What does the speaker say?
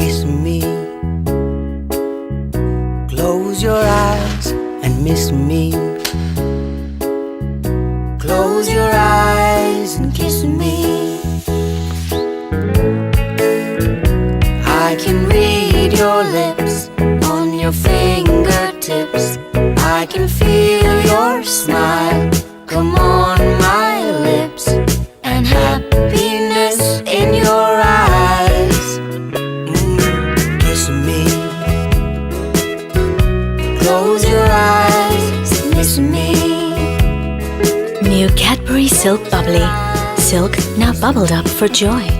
kiss me. Close your eyes and miss me. Close your eyes and kiss me. I can read your lips on your fingertips. I can feel your smile come on my lips, and happiness in your eyes. Kiss me. Close your eyes, miss me. New Cadbury Silk Bubbly. Silk now bubbled up for joy.